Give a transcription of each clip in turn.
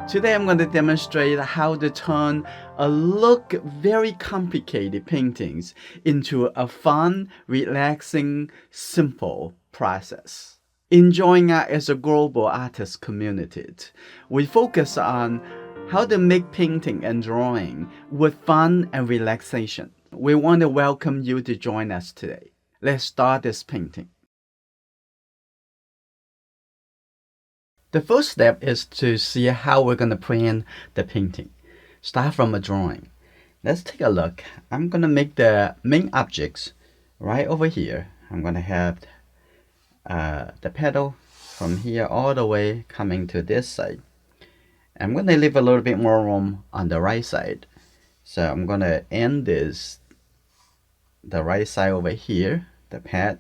Today I'm going to demonstrate how to turn a look very complicated paintings into a fun, relaxing, simple process. Enjoying Art is a global artist community. We focus on how to make painting and drawing with fun and relaxation. We want to welcome you to join us today. Let's start this painting. The first step is to see how we're going to plan the painting. Start from a drawing. Let's take a look. I'm going to make the main objects right over here. I'm going to have the pedal from here all the way coming to this side. I'm going to leave a little bit more room on the right side. So I'm going to end the right side over here, the pad.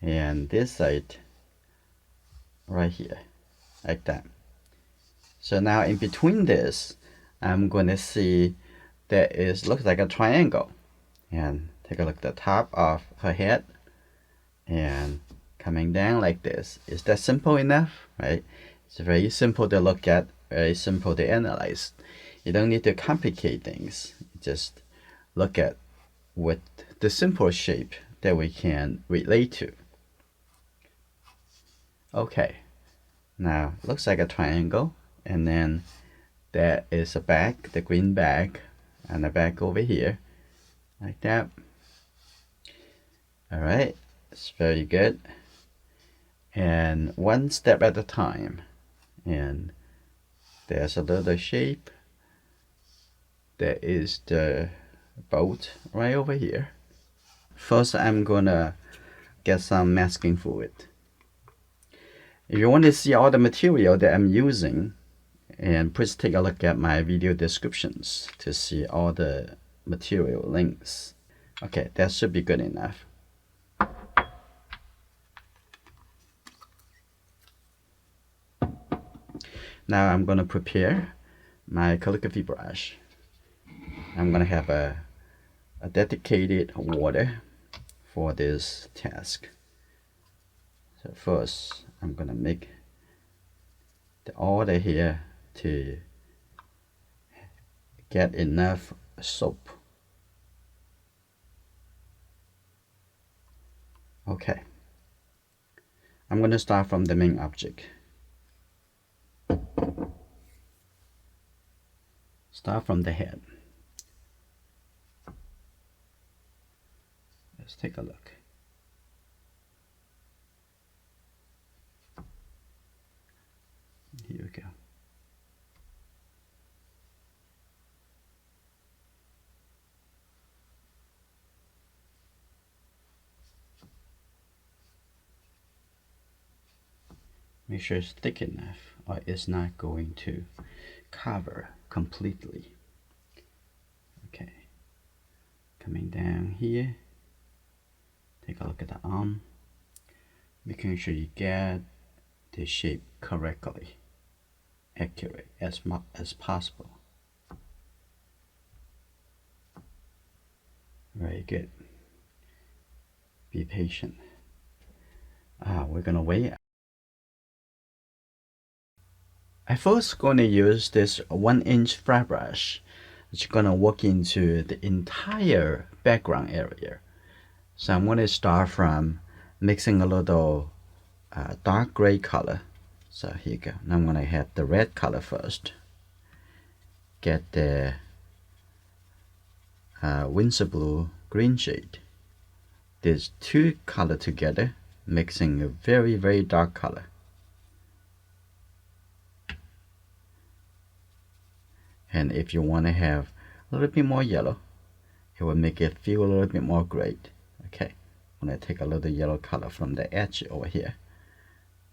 And this side right here, like that. So now in between this, I'm going to see that looks like a triangle. And take a look at the top of her head and coming down like this. Is that simple enough? Right? It's very simple to look at, very simple to analyze. You don't need to complicate things. Just look at with the simple shape that we can relate to. Okay, now looks like a triangle, and then there is a bag, the green bag, and the bag over here, like that. All right, it's very good. And one step at a time. And there's a little shape. There is the boat right over here. First, I'm gonna get some masking fluid. If you want to see all the material that I'm using, and please take a look at my video descriptions to see all the material links. Okay, that should be good enough. Now I'm going to prepare my calligraphy brush. I'm going to have a dedicated water for this task. So first, I'm going to make the order here to get enough soap. Okay. I'm going to start from the main object. Start from the head. Let's take a look. Here we go. Make sure it's thick enough or it's not going to cover completely. Okay, coming down here, take a look at the arm, making sure you get the shape correctly, accurate as much as possible. Very good. Be patient. We're gonna wait. I first gonna use this 1-inch flat brush. It's gonna work into the entire background area. So I'm gonna start from mixing a little dark gray color. So here you go. Now I'm gonna have the red color first. Get the Windsor blue green shade. These two color together, mixing a very, very dark color. And if you want to have a little bit more yellow, it will make it feel a little bit more gray. Okay, I'm going to take a little yellow color from the edge over here.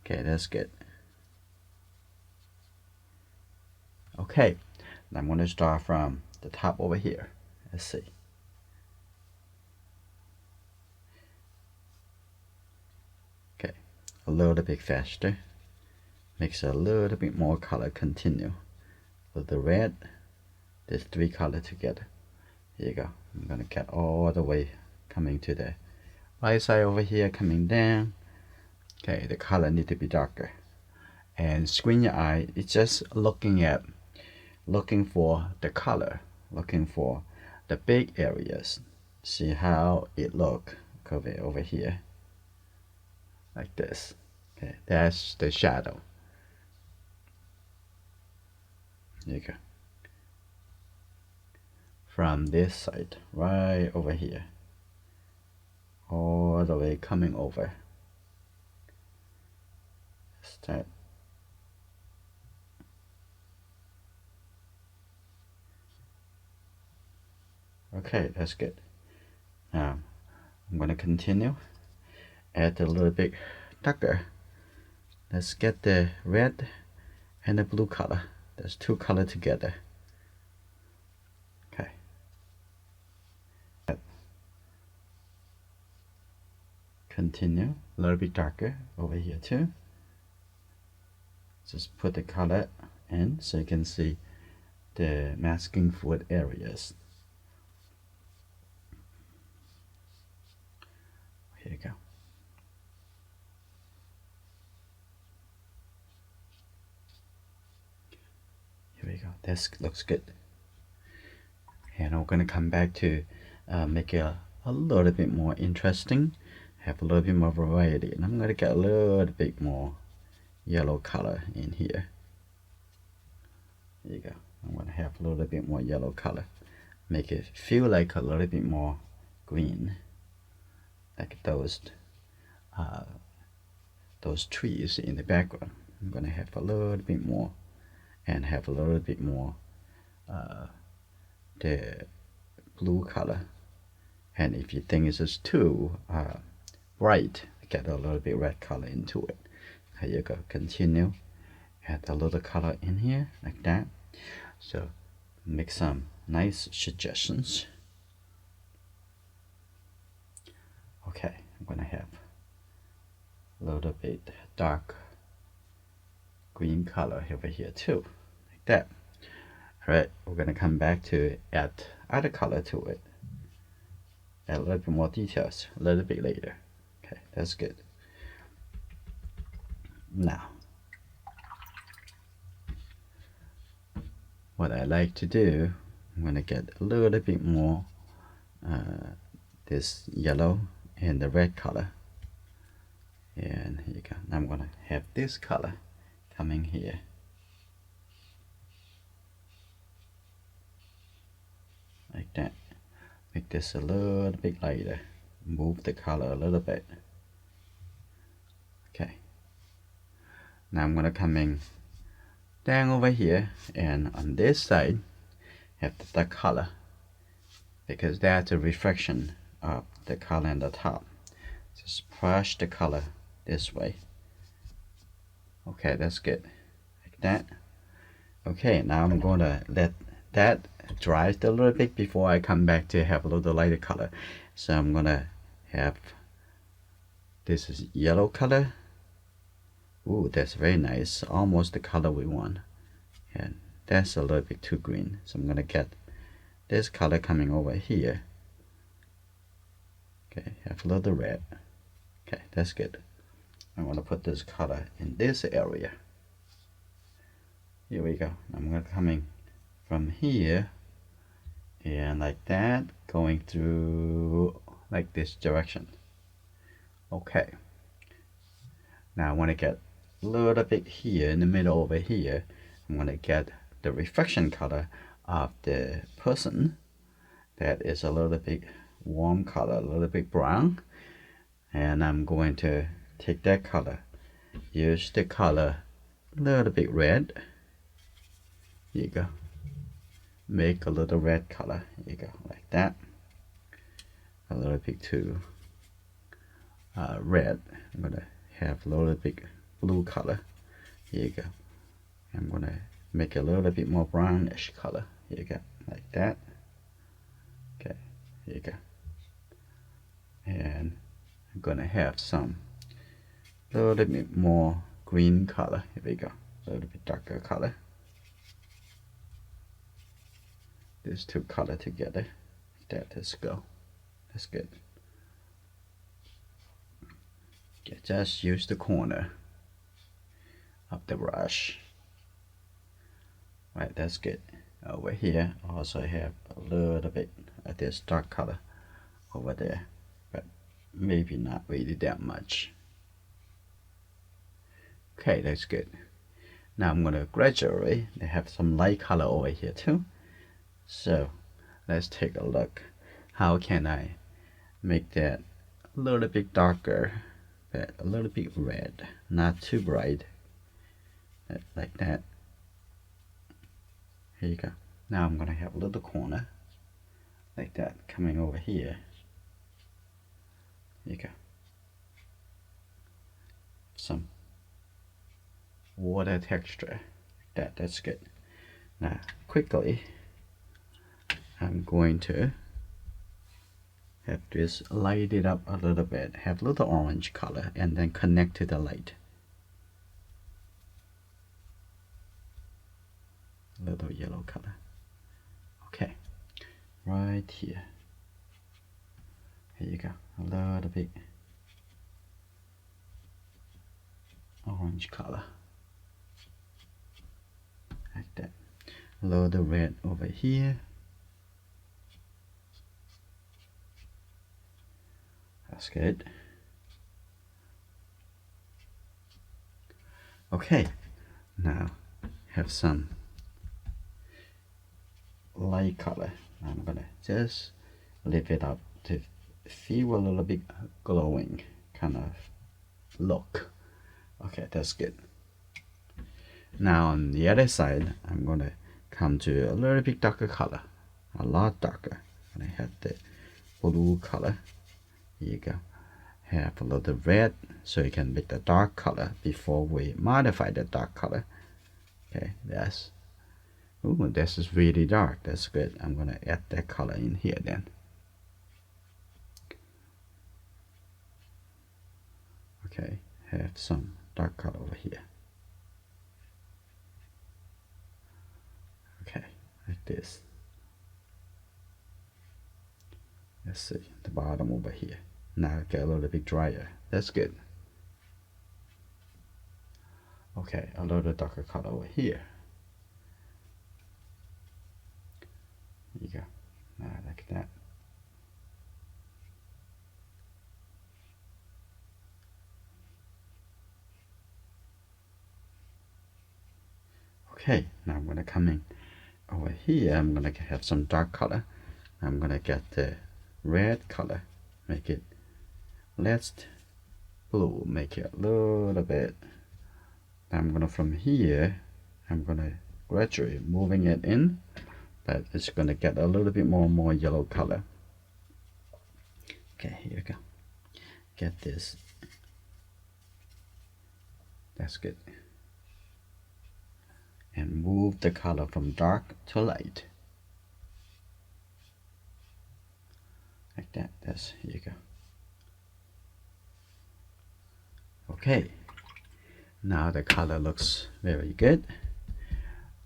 Okay, that's good. Okay, now I'm going to start from the top over here. Let's see. Okay, a little bit faster. Makes a little bit more color continue. With the red, there's three colors together. Here you go. I'm gonna get all the way coming to the right side over here, coming down. Okay, the color need to be darker. and squint your eye. It's just looking for the color, looking for the big areas. See how it look over here, like this. Okay, that's the shadow. There you go. From this side, right over here, all the way coming over. Start. Okay, that's good. Now I'm gonna continue. Add a little bit darker. Let's get the red and the blue color. There's two color together. Okay. Continue a little bit darker over here too. Just put the color in so you can see the masking fluid areas. Here you go. Here we go. That looks good. And we're gonna come back to make it a little bit more interesting, have a little bit more variety, and I'm gonna get a little bit more yellow color in here. There you go. I'm gonna have a little bit more yellow color, make it feel like a little bit more green, like those trees in the background. I'm gonna have a little bit more, and have a little bit more the blue color. And if you think it's just too bright, get a little bit red color into it. Here you go. Continue. Add a little color in here like that. So make some nice suggestions. Okay, I'm gonna have a little bit dark green color over here too, like that. All right, we're gonna come back to add other color to it. Add a little bit more details a little bit later. Okay, that's good. Now, what I like to do, I'm gonna get a little bit more this yellow and the red color. And here you go. Now I'm gonna have this color coming here. Like that. Make this a little bit lighter. Move the color a little bit. Okay. Now I'm gonna come in down over here, and on this side have the dark color, because that's a reflection of the color on the top. Just brush the color this way. Okay, that's good. Like that. Okay, now I'm gonna let that dry a little bit before I come back to have a little lighter color. So I'm gonna have, this is yellow color. Ooh, that's very nice. Almost the color we want. And that's a little bit too green. So I'm gonna get this color coming over here. Okay, have a little red. Okay, that's good. I'm gonna put this color in this area. Here we go. I'm gonna coming from here and like that, going through like this direction. Okay. Now I want to get a little bit here in the middle over here. I'm gonna get the reflection color of the person. That is a little bit warm color, a little bit brown. And I'm going to take that color, use the color a little bit red. Here you go. Make a little red color. Here you go, like that. A little bit too red. I'm gonna have a little bit blue color. Here you go. I'm gonna make a little bit more brownish color. Here you go, like that. Okay, here you go. And I'm gonna have some little bit more green color. Here we go, a little bit darker color. These two color together. Like that. Let's go. That's good. Okay, just use the corner of the brush. Right, that's good. Over here, I also have a little bit of this dark color over there, but maybe not really that much. Okay, that's good. Now I'm gonna gradually have some light color over here too. So let's take a look. How can I make that a little bit darker, but a little bit red, not too bright, like that. Here you go. Now I'm gonna have a little corner like that coming over here. Here you go. Some water texture. That's good. Now quickly I'm going to have this light it up a little bit, have a little orange color, and then connect to the light. A little yellow color. Okay, right here. Here you go. A little bit orange color. Like that. A little red over here. That's good. Okay, now have some light color. I'm gonna just lift it up to feel a little bit glowing kind of look. Okay, that's good. Now on the other side, I'm gonna come to a little bit darker color, a lot darker. And I have the blue color. Here you go. Have a little red, so you can make the dark color before we modify the dark color. Okay, that's, ooh, this is really dark. That's good. I'm gonna add that color in here then. Okay, have some dark color over here. Okay, like this. Let's see, the bottom over here. Now get a little bit drier. That's good. Okay, a little darker color over here. There you go. Now like that. Okay, now I'm gonna come in over here. I'm gonna have some dark color. I'm gonna get the red color, make it less blue, make it a little bit. I'm gonna, from here, I'm gonna gradually moving it in, but it's gonna get a little bit more and more yellow color. Okay, here we go. Get this. That's good. And move the color from dark to light. Like that. That's, here you go. Okay. Now the color looks very good.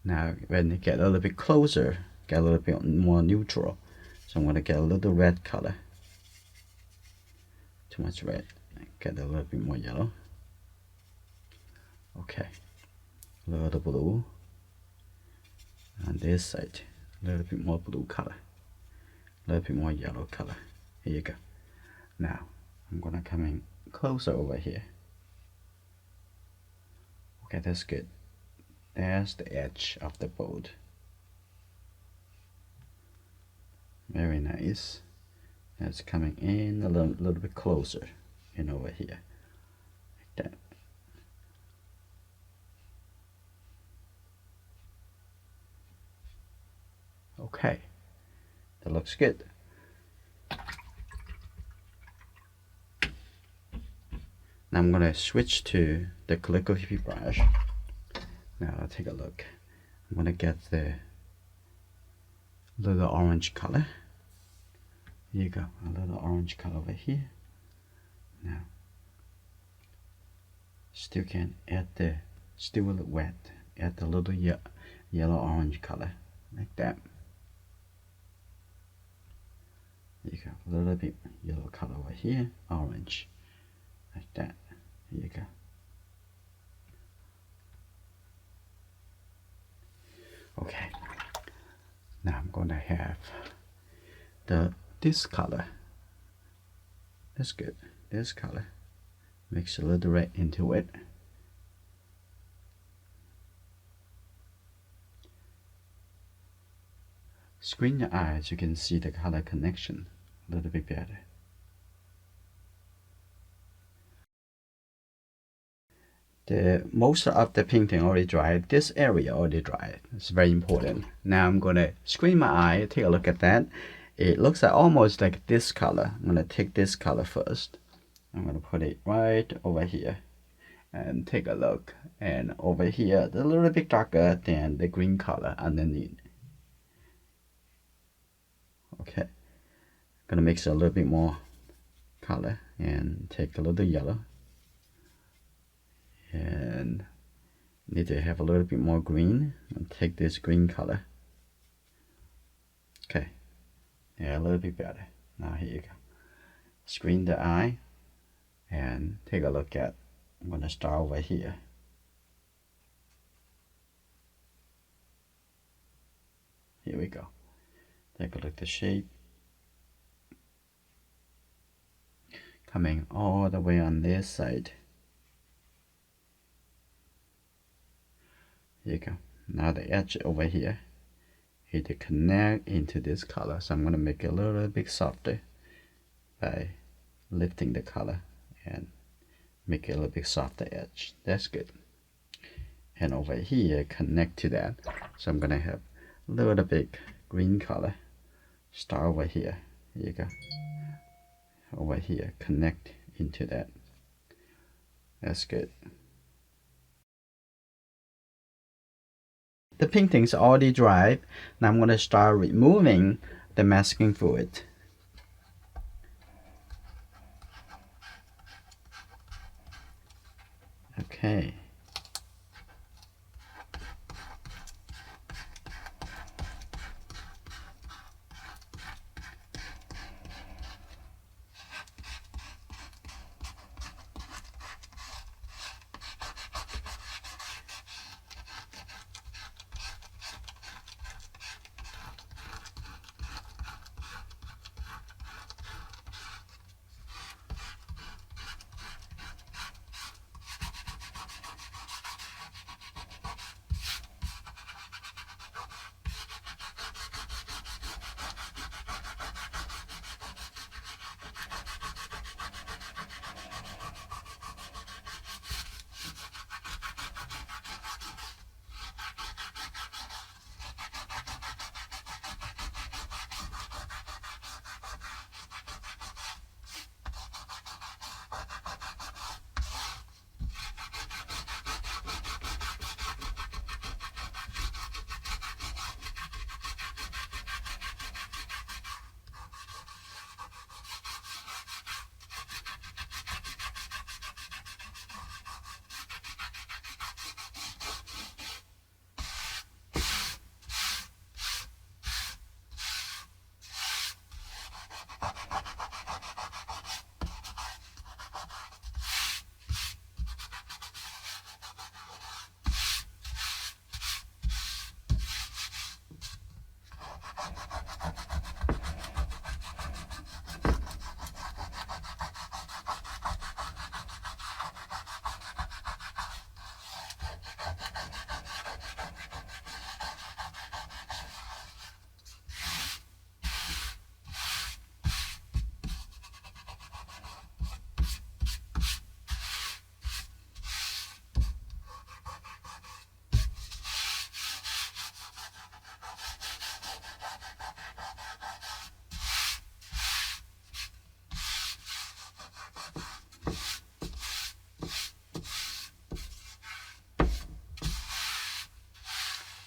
Now when you get a little bit closer, get a little bit more neutral. So I'm gonna get a little red color. Too much red. Get a little bit more yellow. Okay. A little blue. On this side, a little bit more blue color. A little bit more yellow color. Here you go. Now I'm gonna come in closer over here. Okay, that's good. There's the edge of the boat. Very nice. That's coming in a little bit closer in over here. Like that. Okay, that looks good. Now I'm gonna switch to the calligraphy brush. Now I'll take a look. I'm gonna get the little orange color. Here you go, a little orange color over here. Now, still can add the, still a little wet, add the little yellow orange color, like that. There you go, a little bit yellow color over here, orange, like that. Here you go. gonna have this color. That's good. This color. Mix a little red into it. Screen your eyes, you can see the color connection a little bit better. Most of the painting already dried. This area already dried. It's very important. Now I'm gonna screen my eye, take a look at that. It looks like almost like this color. I'm gonna take this color first. I'm gonna put it right over here and take a look. And over here, it's a little bit darker than the green color underneath. Okay, gonna mix a little bit more color and take a little yellow. And need to have a little bit more green. And take this green color. Okay, yeah, a little bit better. Now here you go. Screen the eye and take a look at. I'm gonna start over here. Here we go. Take a look at the shape. Coming all the way on this side. Here you go. Now the edge over here. Here to connect into this color. So I'm going to make it a little bit softer by lifting the color and make it a little bit softer edge. That's good. And over here, connect to that. So I'm going to have a little bit green color. Start over here. Here you go. Over here, connect into that. That's good. The painting's already dried. Now I'm going to start removing the masking fluid. Okay.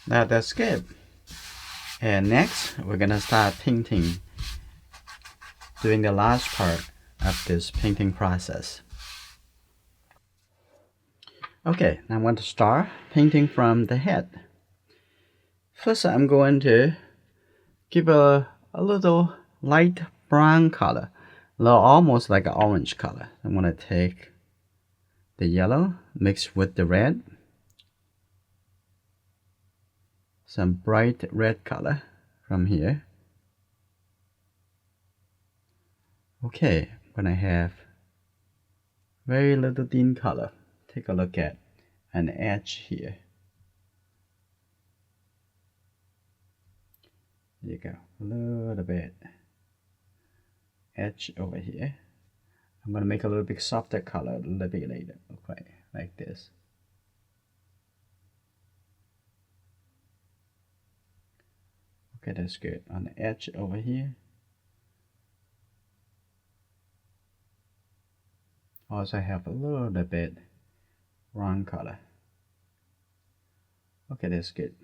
Now that's good. And next, we're gonna start painting, doing the last part of this painting process. Okay, now I want to start painting from the head. First, I'm going to give a little light brown color, almost like an orange color. I'm gonna take the yellow, mix with the red, some bright red color from here. Okay, I'm gonna have very little thin color. Take a look at an edge here. There you go, a little bit edge over here. I'm gonna make a little bit softer color a little bit later. Okay, like this. Okay, that's good. On the edge over here. Also have a little bit brown color. Okay, that's good.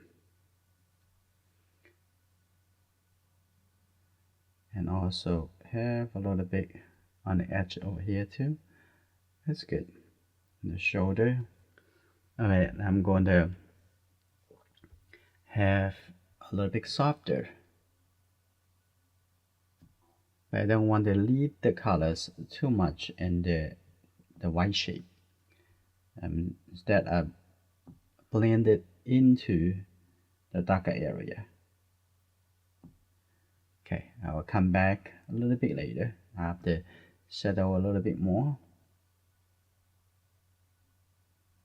And also have a little bit on the edge over here too. That's good. And the shoulder. Alright, I'm going to have a little bit softer. But I don't want to leave the colors too much in the white shape. Instead I blend it into the darker area. Okay, I will come back a little bit later after settle a little bit more.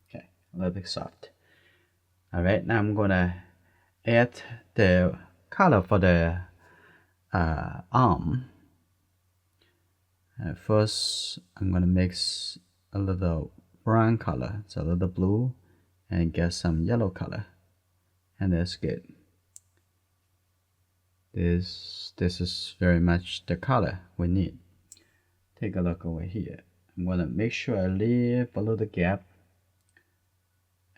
Okay, a little bit soft. Alright, now I'm gonna add the color for the arm. First, I'm gonna mix a little brown color, so a little blue, and get some yellow color, and that's good. This is very much the color we need. Take a look over here. I'm gonna make sure I leave a little gap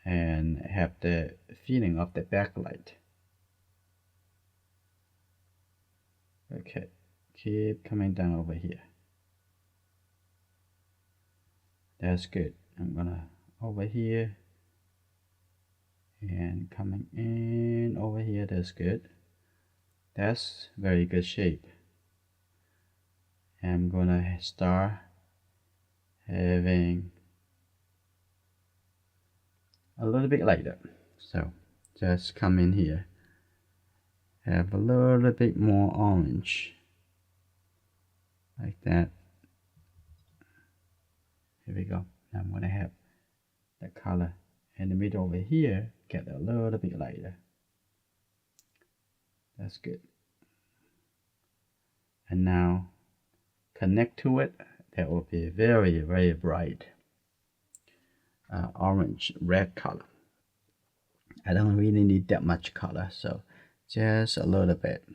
and have the feeling of the backlight. Okay, keep coming down over here. That's good. I'm gonna over here and coming in over here. That's good. That's very good shape. I'm gonna start having a little bit lighter. So just come in here. Have a little bit more orange. Like that. Here we go. Now I'm gonna have the color in the middle over here get a little bit lighter. That's good. And now connect to it. That will be very, very bright orange red color. I don't really need that much color, so just a little bit.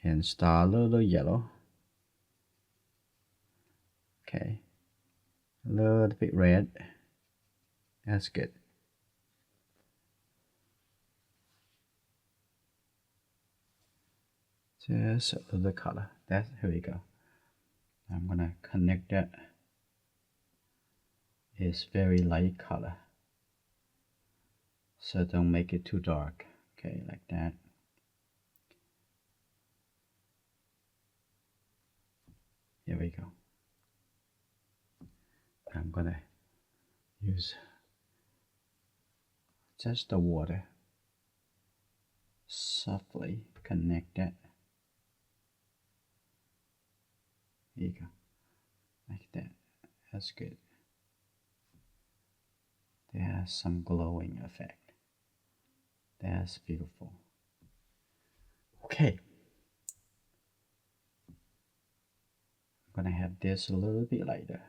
And start a little yellow. Okay. A little bit red. That's good. Just a little color. That's here we go. I'm gonna connect that. It's very light color. So don't make it too dark. Okay, like that. Here we go. I'm gonna use just the water. Softly connect that. Here you go. Like that. That's good. There's some glowing effect. That's beautiful. Okay. I'm gonna have this a little bit lighter.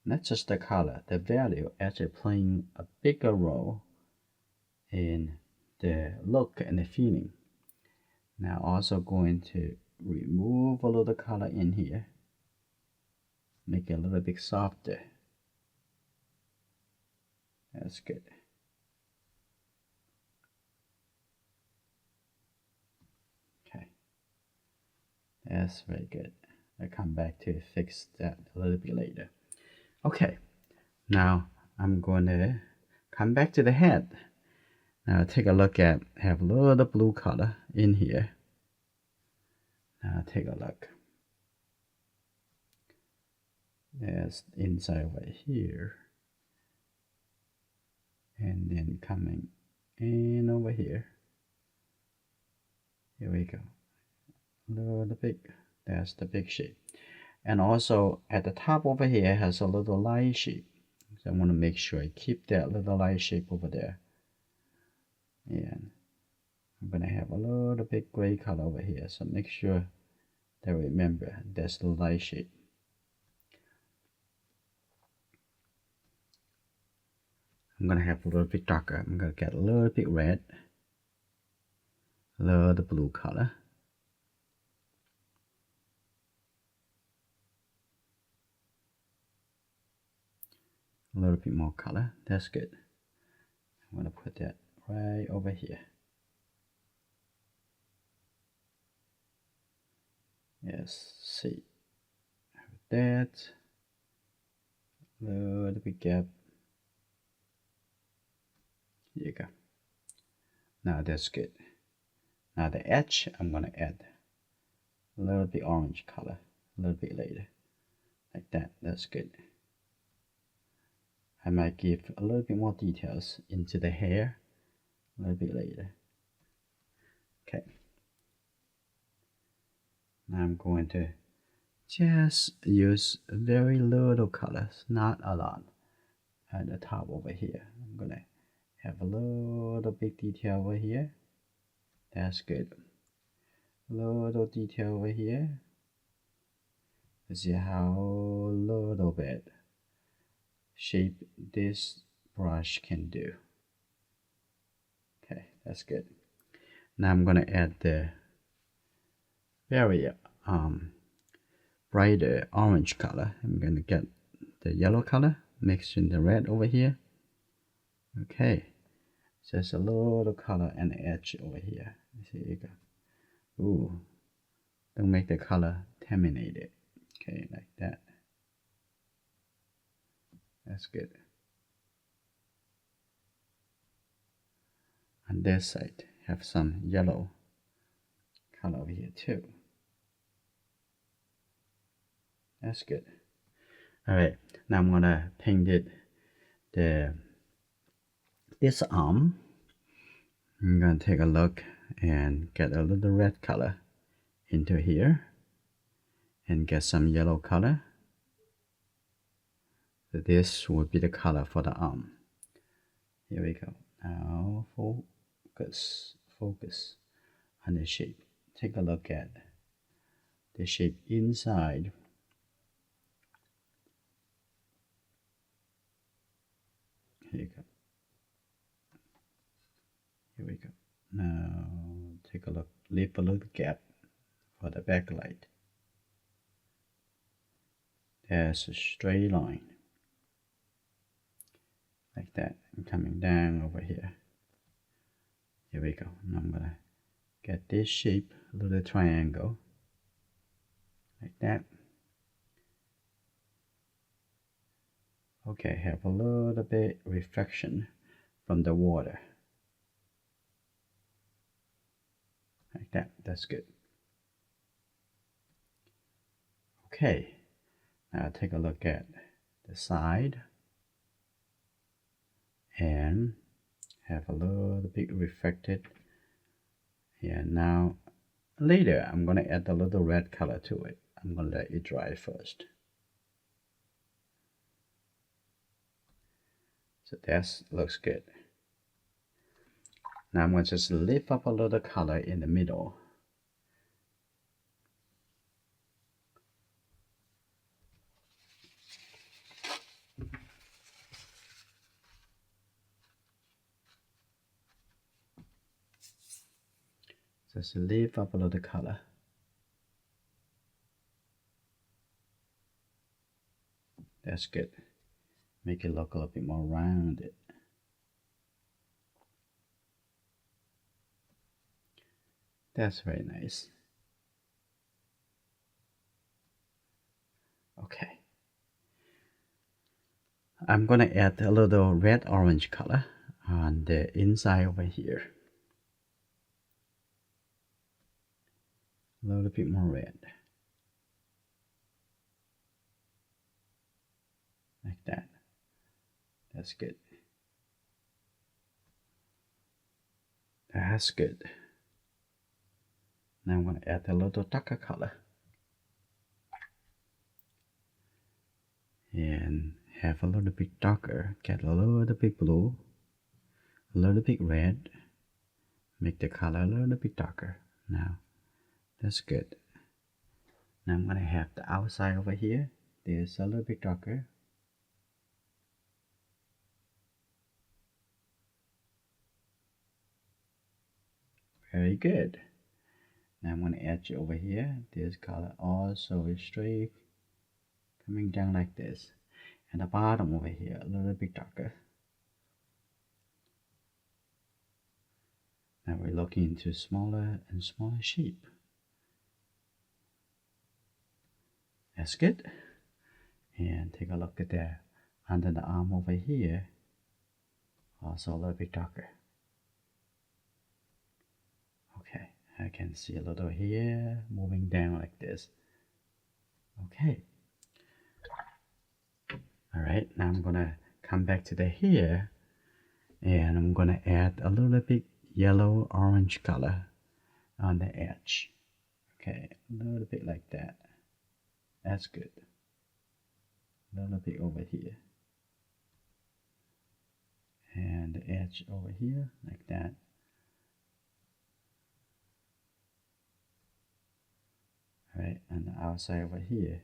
Not just the color, the value actually playing a bigger role in the look and the feeling. Now also going to remove a little color in here. Make it a little bit softer. That's good. Okay. That's very good. I'll come back to fix that a little bit later. Okay. Now I'm going to come back to the head. Now take a look at, have a little blue color in here. Now take a look. There's inside over here. And then coming in over here. Here we go. Little big. That's the big shape. And also at the top over here has a little light shape. So I want to make sure I keep that little light shape over there. And I'm going to have a little bit gray color over here. So make sure that remember that's the light shape. I'm going to have a little bit darker. I'm going to get a little bit red. A little blue color. A little bit more color. That's good. I'm going to put that right over here. Yes, see. That. Little bit gap. Here you go. Now that's good. Now the edge, I'm going to add a little bit orange color. A little bit later. Like that. That's good. I might give a little bit more details into the hair a little bit later. Okay. Now I'm going to just use very little colors, not a lot, at the top over here. I'm gonna have a little big detail over here. That's good. A little detail over here. Let's see how little bit shape this brush can do. Okay, that's good. Now I'm gonna add the very brighter orange color. I'm gonna get the yellow color mixed in the red over here. Okay, just a little color and edge over here. Here you go. Ooh, don't make the color terminated. Okay, like that. That's good. On this side, have some yellow color over here too. That's good. All right, now I'm gonna paint it this arm. I'm gonna take a look and get a little red color into here and get some yellow color. So this would be the color for the arm. Here we go. Now focus on the shape. Take a look at the shape inside. Here you go. Here we go. Now take a look. Leave a little gap for the backlight. There's a straight line. Like that. And coming down over here. Here we go. Now I'm gonna get this shape, a little triangle. Like that. Okay, have a little bit reflection from the water. Like that. That's good. Okay. Now take a look at the side and have a little bit reflected. Yeah, now later I'm going to add a little red color to it. I'm going to let it dry first. So that looks good. Now I'm going to just lift up a little color in the middle. Just lift up a little color. That's good. Make it look a little bit more rounded. That's very nice. Okay. I'm going to add a little red-orange color on the inside over here. A little bit more red. Like that. That's good. That's good. Now I'm going to add a little darker color. And have a little bit darker. Get a little bit blue. A little bit red. Make the color a little bit darker. Now, that's good. Now I'm going to have the outside over here. There's a little bit darker. Very good. Now I'm going to edge over here. This color also is straight, coming down like this. And the bottom over here, a little bit darker. Now we're looking into smaller and smaller shape. That's good. And take a look at that under the arm over here. Also a little bit darker. Okay, I can see a little here, moving down like this. Okay. Alright, now I'm gonna come back to the hair, and I'm gonna add a little bit yellow orange color on the edge. Okay, a little bit like that. That's good. A little bit over here. And the edge over here, like that. Alright, and the outside over here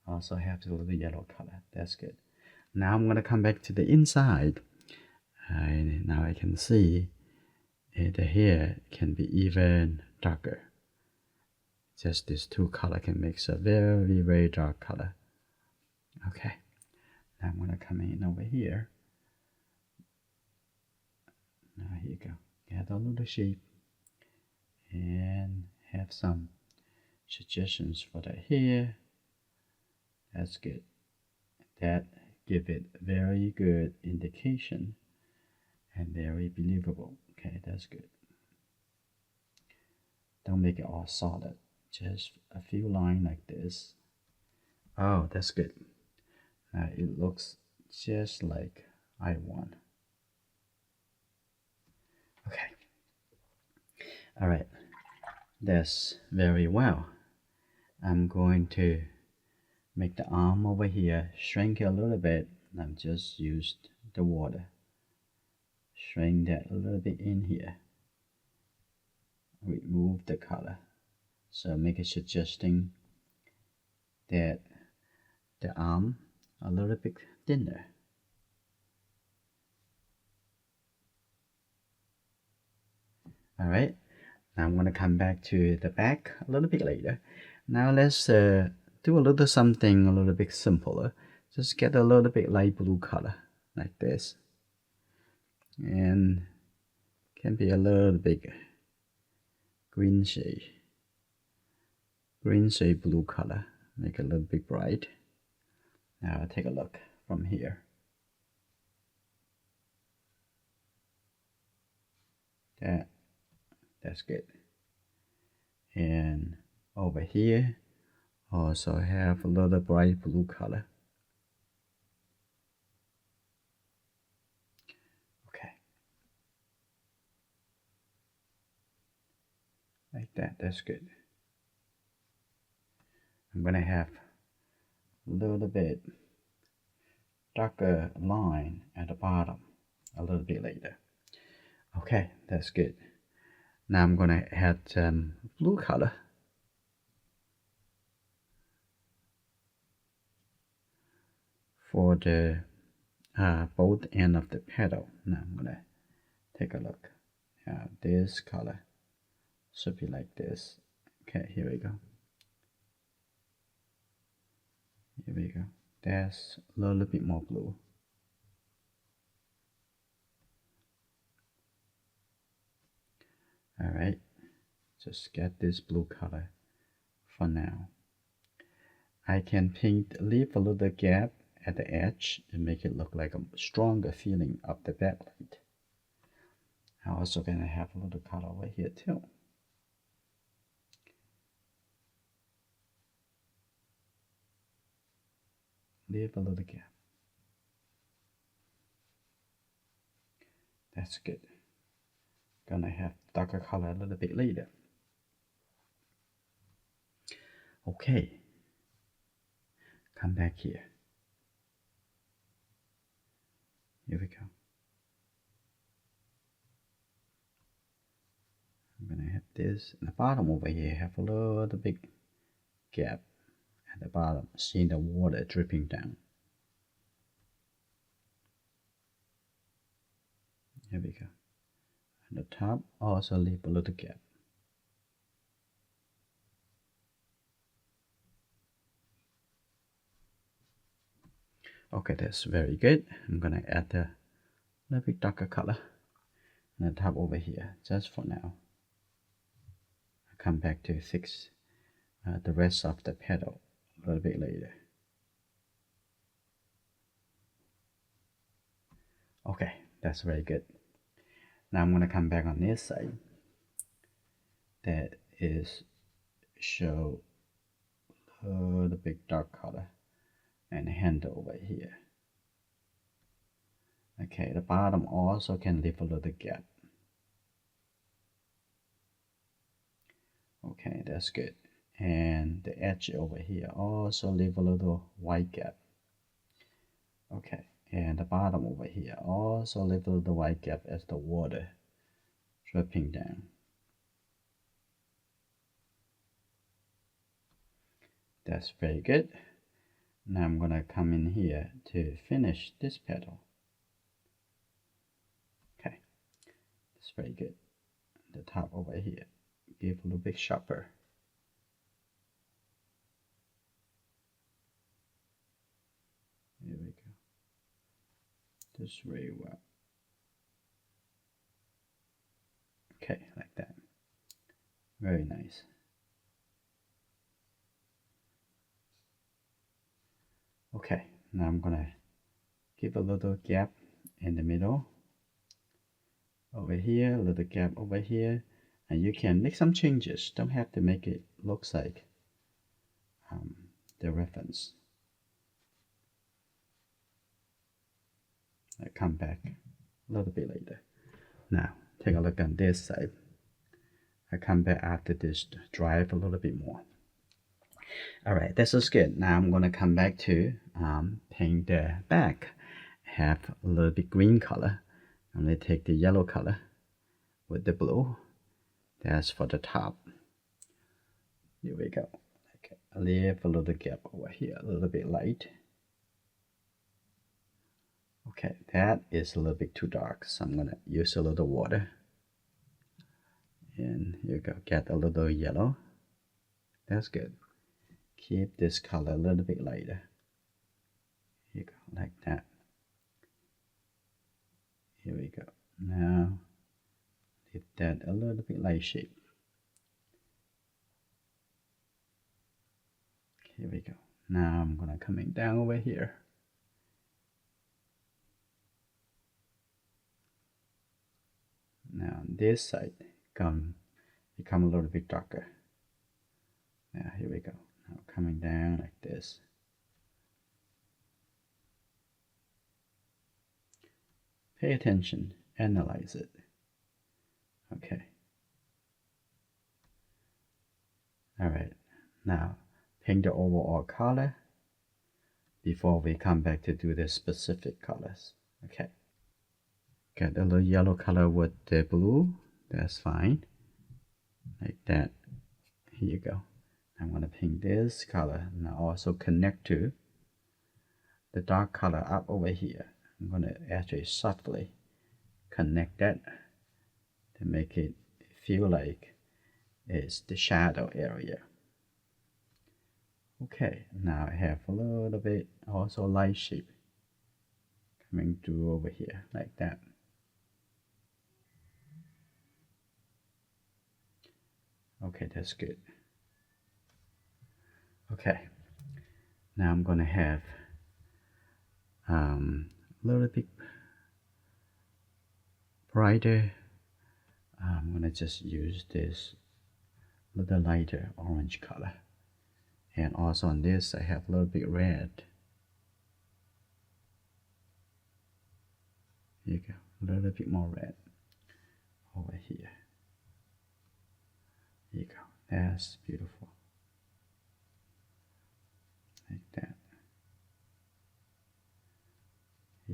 also have the little yellow color. That's good. Now I'm going to come back to the inside. Now I can see the hair can be even darker. Just these two color can make a very, very dark color. Okay, now I'm going to come in over here. Now here you go. Get a little shape and have some suggestions for the hair. That's good. That give it very good indication and very believable. Okay, that's good. Don't make it all solid. Just a few lines like this. Oh, that's good. Now it looks just like I want. Okay. All right. That's very well. I'm going to make the arm over here shrink it a little bit. I've just used the water. Shrink that a little bit in here. Remove the color. So make it suggesting that the arm a little bit thinner. Alright, now I'm going to come back to the back a little bit later. Now let's do a little something a little bit simpler. Just get a little bit light blue color like this. And can be a little bit green shade blue color. Make it a little bit bright. Now take a look from here. That's good. And over here also have a little bright blue color. Okay. Like that, that's good. I'm gonna have a little bit darker line at the bottom a little bit later. Okay, that's good. Now I'm gonna add blue color. For the both end of the petal. Now I'm gonna take a look. This color should be like this. Okay, here we go. Here we go. That's a little bit more blue. Alright, just get this blue color for now. I can leave a little gap at the edge and make it look like a stronger feeling of the backlight. I'm also gonna have a little color over here too. Leave a little gap. That's good. Gonna have darker color a little bit later. Okay, come back here. Here we go. I'm gonna have this in the bottom over here, have a little big gap at the bottom, seeing the water dripping down. Here we go. And the top also leave a little gap. Okay, that's very good. I'm gonna add a little bit darker color on the top over here, just for now. I'll come back to fix the rest of the petal a little bit later. Okay, that's very good. Now I'm gonna come back on this side. That is show the big dark color and handle over here. Okay, the bottom also can leave a little gap. Okay, that's good. And the edge over here also leave a little white gap. Okay, and the bottom over here also leave a little white gap as the water dripping down. That's very good. Now I'm gonna come in here to finish this petal. Okay, that's very good. The top over here, give a little bit sharper. Here we go. Just very well. Okay, like that. Very nice. Okay, now I'm gonna give a little gap in the middle. Over here, a little gap over here. And you can make some changes. Don't have to make it looks like the reference. I come back a little bit later. Now, take a look on this side. I come back after this drive a little bit more. All right, this is good. Now I'm gonna come back to paint the back. Have a little bit green color. I'm gonna take the yellow color with the blue. That's for the top. Here we go. Okay, I leave a little gap over here, a little bit light. Okay, that is a little bit too dark, so I'm gonna use a little water. And here you go, get a little yellow. That's good. Keep this color a little bit lighter. Here you go, like that. Here we go. Now, leave that a little bit light shape. Here we go. Now I'm gonna coming down over here. Now on this side, become a little bit darker. Now here we go. Now coming down like this. Pay attention, analyze it. Okay. All right. Now paint the overall color before we come back to do the specific colors. Okay. Get a little yellow color with the blue. That's fine. Like that. Here you go. I'm gonna paint this color. Now also connect to the dark color up over here. I'm gonna actually softly connect that to make it feel like it's the shadow area. Okay, now I have a little bit also light shape coming through over here like that. Okay, that's good. Okay, now I'm gonna have a little bit brighter. I'm gonna just use this little lighter orange color, and also on this I have a little bit red. Here you go, a little bit more red over here. Here you go, that's beautiful.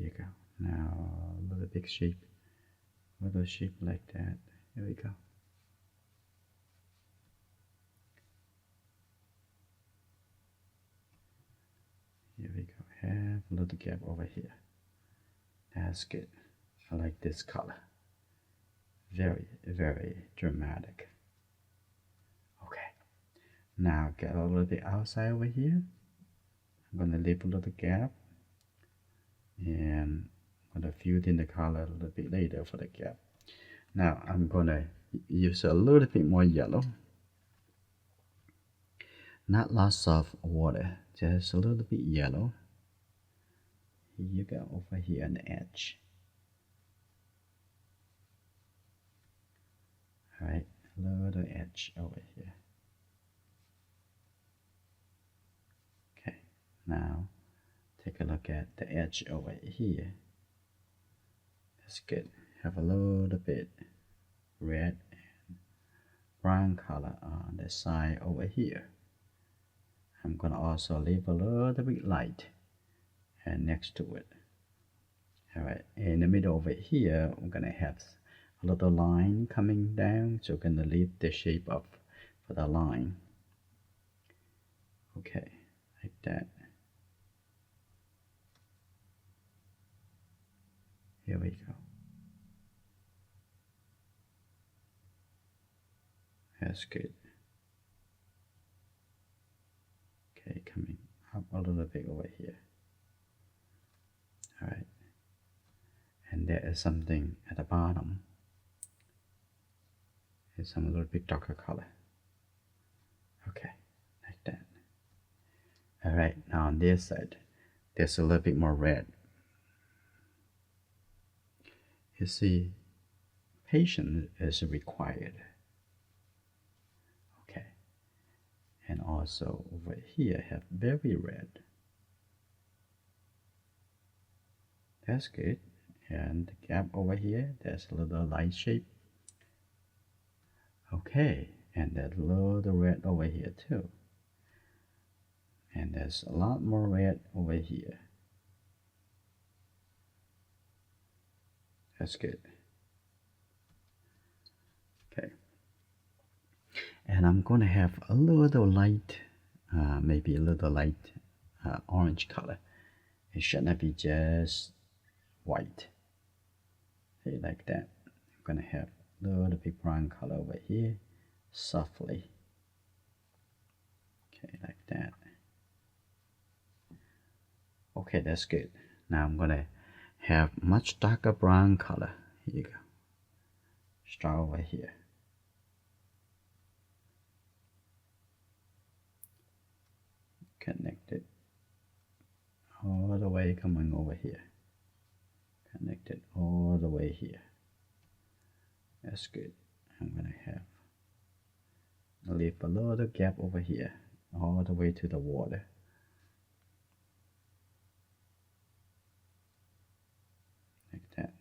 you go. Now a little big shape, little shape like that. Here we go. Here we go. Have a little gap over here. That's good. I like this color. Very, very dramatic. Okay. Now get a little bit outside over here. I'm gonna leave a little gap, and I'm gonna fill in the color a little bit later for the gap. Now I'm gonna use a little bit more yellow. Not lots of water, just a little bit yellow. Here you go, over here on the edge. Alright, a little edge over here. Okay, now take a look at the edge over here. That's good. Have a little bit red and brown color on the side over here. I'm gonna also leave a little bit light and next to it. Alright, in the middle over here, I'm gonna have a little line coming down, so I'm gonna leave the shape up for the line. Okay, like that. Here we go. That's good. Okay, coming up a little bit over here. Alright. And there is something at the bottom. It's some little bit darker color. Okay, like that. Alright, now on this side, there's a little bit more red. You see, patience is required. Okay. And also over here have very red. That's good. And the gap over here, there's a little light shape. Okay, and that little red over here too. And there's a lot more red over here. That's good. Okay. And I'm gonna have a little light, maybe a little light orange color. It should not be just white. Okay, like that. I'm gonna have a little bit brown color over here, softly. Okay, like that. Okay, that's good. Now I'm gonna have much darker brown color. Here you go. Start over here. Connect it all the way coming over here. Connect it all the way here. That's good. I'm gonna have leave a little gap over here, all the way to the water. Like that.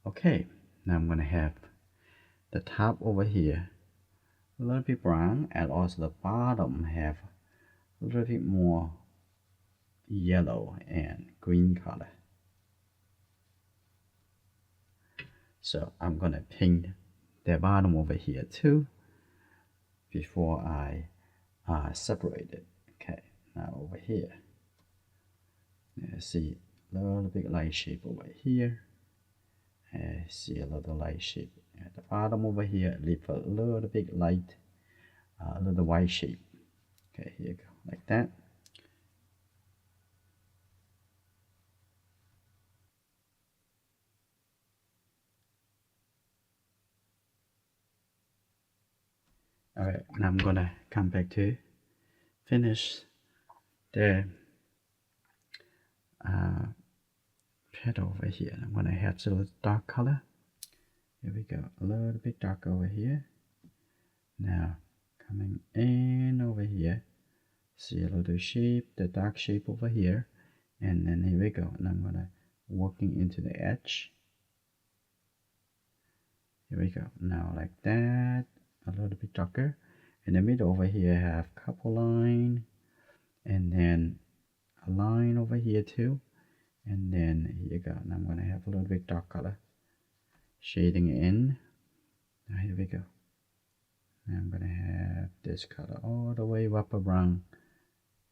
Okay, now I'm gonna have the top over here a little bit brown, and also the bottom have a little bit more yellow and green color. So I'm gonna paint the bottom over here too before I separate it. Okay, now over here, see a little bit light shape over here. See a little light shape at the bottom over here. Leave a little bit light, a little white shape. Okay, here you go, like that. All right, now I'm gonna come back to finish the petal over here. I'm gonna have a little dark color. Here we go, a little bit dark over here. Now coming in over here, see a little shape, the dark shape over here, and then here we go. And I'm gonna working into the edge. Here we go. Now like that, a little bit darker. In the middle over here, I have couple line, and then a line over here too. And then here you go. Now I'm going to have a little bit dark color shading in. Now here we go. Now I'm going to have this color all the way up around.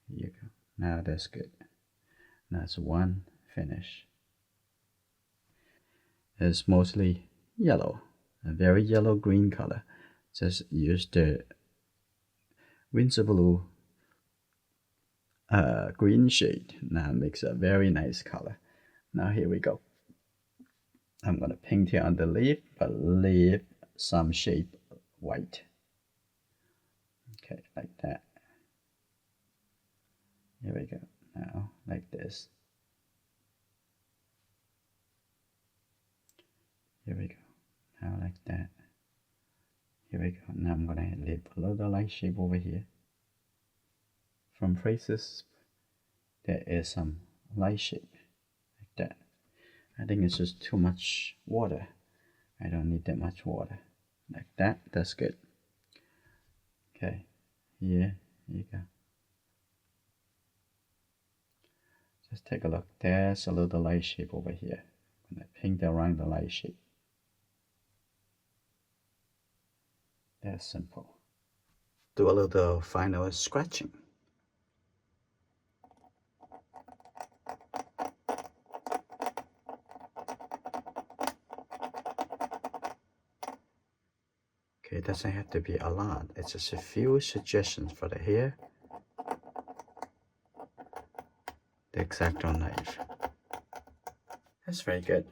Here you go. Now that's good. That's one finish. It's mostly yellow, a very yellow green color. Just use the winter blue green shade. Now it makes a very nice color. Now here we go. I'm gonna paint here on the leaf, but leave some shape white. Okay, like that. Here we go. Now like this. Here we go. Now like that. Here we go. Now I'm gonna leave a little light shape over here. From places there is some light shape like that. I think it's just too much water. I don't need that much water. Like that, that's good. Okay, here you go. Just take a look. There's a little light shape over here. I'm gonna paint around the light shape. That's simple. Do a little final scratching. Okay, it doesn't have to be a lot. It's just a few suggestions for the hair. The X-Acto knife. That's very good.